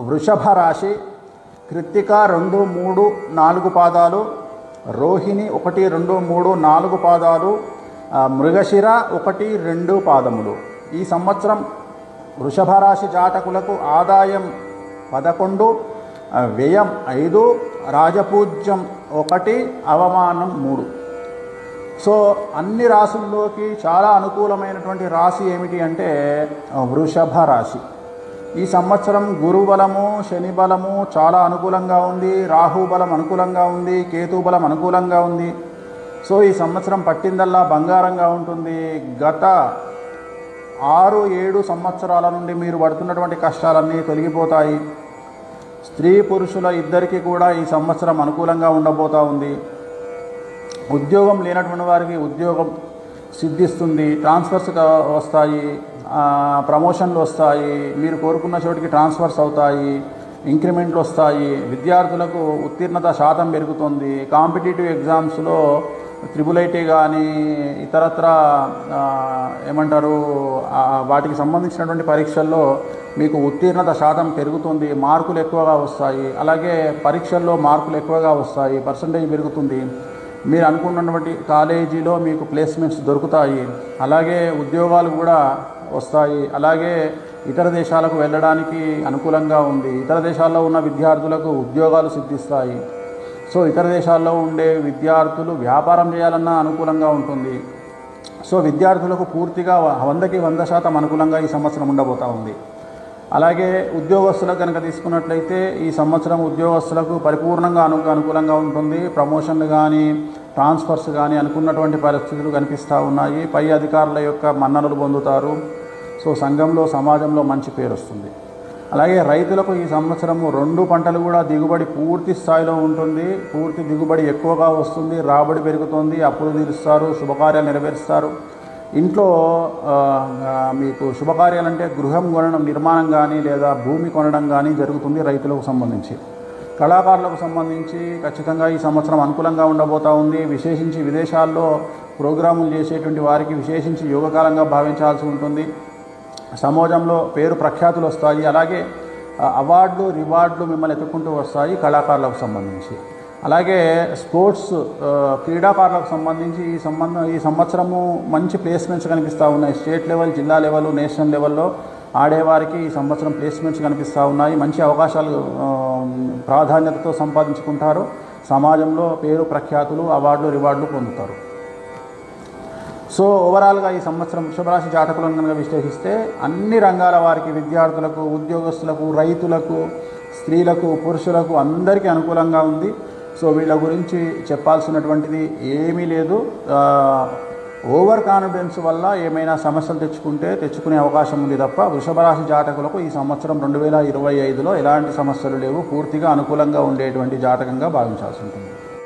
వృషభ రాశి కృత్తిక 2, 3, 4 పాదాలు, రోహిణి 1, 2, 3, 4 పాదాలు, మృగశిర 1, 2 పాదములు. ఈ సంవత్సరం వృషభ రాశి జాతకులకు ఆదాయం 11, వ్యయం 5, రాజపూజ్యం 1, అవమానం 3. సో అన్ని రాశుల్లోకి చాలా అనుకూలమైనటువంటి రాశి ఏమిటి అంటే వృషభ రాశి. ఈ సంవత్సరం గురుబలము, శని బలము చాలా అనుకూలంగా ఉంది, రాహు బలం అనుకూలంగా ఉంది, కేతు బలం అనుకూలంగా ఉంది. సో ఈ సంవత్సరం పట్టిందల్లా బంగారంగా ఉంటుంది. గత 6-7 సంవత్సరాల నుండి మీరు పడుతున్నటువంటి కష్టాలన్నీ తొలగిపోతాయి. స్త్రీ పురుషుల ఇద్దరికీ కూడా ఈ సంవత్సరం అనుకూలంగా ఉండబోతూ ఉంది. ఉద్యోగం లేనటువంటి వారికి ఉద్యోగం సిద్ధిస్తుంది, ట్రాన్స్ఫర్స్ వస్తాయి, ప్రమోషన్లు వస్తాయి, మీరు కోరుకున్న చోటికి ట్రాన్స్ఫర్స్ అవుతాయి, ఇంక్రిమెంట్లు వస్తాయి. విద్యార్థులకు ఉత్తీర్ణత శాతం పెరుగుతుంది. కాంపిటేటివ్ ఎగ్జామ్స్లో IIIT కానీ ఇతరత్ర వాటికి సంబంధించినటువంటి పరీక్షల్లో మీకు ఉత్తీర్ణత శాతం పెరుగుతుంది, మార్కులు ఎక్కువగా వస్తాయి. అలాగే పరీక్షల్లో మార్కులు ఎక్కువగా వస్తాయి, పర్సంటేజ్ పెరుగుతుంది. మీరు అనుకున్నటువంటి కాలేజీలో మీకు ప్లేస్మెంట్స్ దొరుకుతాయి. అలాగే ఉద్యోగాలు కూడా వస్తాయి. అలాగే ఇతర దేశాలకు వెళ్ళడానికి అనుకూలంగా ఉంది. ఇతర దేశాల్లో ఉన్న విద్యార్థులకు ఉద్యోగాలు సిద్ధిస్తాయి. సో ఇతర దేశాల్లో ఉండే విద్యార్థులు వ్యాపారం చేయాలన్నా అనుకూలంగా ఉంటుంది. సో విద్యార్థులకు పూర్తిగా 100కి 100% అనుకూలంగా ఈ సంవత్సరం ఉండబోతూ ఉంది. అలాగే ఉద్యోగస్తులకు కనుక తీసుకున్నట్లయితే ఈ సంవత్సరం ఉద్యోగస్తులకు పరిపూర్ణంగా అనుకూలంగా ఉంటుంది. ప్రమోషన్లు కానీ ట్రాన్స్ఫర్స్ కానీ అనుకున్నటువంటి పరిస్థితులు కనిపిస్తూ ఉన్నాయి. పై అధికారుల యొక్క మన్ననలు పొందుతారు. సో సంఘంలో, సమాజంలో మంచి పేరు వస్తుంది. అలాగే రైతులకు ఈ సంవత్సరము 2 పంటలు కూడా దిగుబడి పూర్తి స్థాయిలో ఉంటుంది. పూర్తి దిగుబడి ఎక్కువగా వస్తుంది, రాబడి పెరుగుతుంది, అప్పులు తీరుస్తారు, శుభకార్యాలు నెరవేరుస్తారు. ఇంట్లో మీకు శుభకార్యాలంటే గృహం కొనడం, నిర్మాణం కానీ లేదా భూమి కొనడం కానీ జరుగుతుంది. రైతులకు సంబంధించి, కళాకారులకు సంబంధించి ఖచ్చితంగా ఈ సంవత్సరం అనుకూలంగా ఉండబోతూ ఉంది. విశేషించి విదేశాల్లో ప్రోగ్రాములు చేసేటువంటి వారికి విశేషించి యోగకాలంగా భావించాల్సి ఉంటుంది. సమాజంలో పేరు ప్రఖ్యాతులు వస్తాయి. అలాగే అవార్డులు, రివార్డులు మిమ్మల్ని ఎత్తుకుంటూ వస్తాయి కళాకారులకు సంబంధించి. అలాగే స్పోర్ట్స్, క్రీడాకారులకు సంబంధించి ఈ సంవత్సరము మంచి ప్లేస్మెంట్స్ కనిపిస్తూ ఉన్నాయి. స్టేట్ లెవెల్, జిల్లా లెవెల్, నేషనల్ లెవెల్లో ఆడేవారికి ఈ సంవత్సరం ప్లేస్మెంట్స్ కనిపిస్తూ ఉన్నాయి. మంచి అవకాశాలు ప్రాధాన్యతతో సంపాదించుకుంటారు. సమాజంలో పేరు ప్రఖ్యాతులు, అవార్డులు, రివార్డులు పొందుతారు. సో ఓవరాల్గా ఈ సంవత్సరం వృషభరాశి జాతకులను కనుక విశ్లేషిస్తే అన్ని రంగాల వారికి, విద్యార్థులకు, ఉద్యోగస్తులకు, రైతులకు, స్త్రీలకు, పురుషులకు అందరికీ అనుకూలంగా ఉంది. సో వీళ్ళ గురించి చెప్పాల్సినటువంటిది ఏమీ లేదు. ఓవర్ కాన్ఫిడెన్స్ వల్ల ఏమైనా సమస్యలు తెచ్చుకునే అవకాశం ఉంది తప్ప వృషభరాశి జాతకులకు ఈ సంవత్సరం 2025లో ఎలాంటి సమస్యలు లేవు. పూర్తిగా అనుకూలంగా ఉండేటువంటి జాతకంగా భావించాల్సి ఉంటుంది.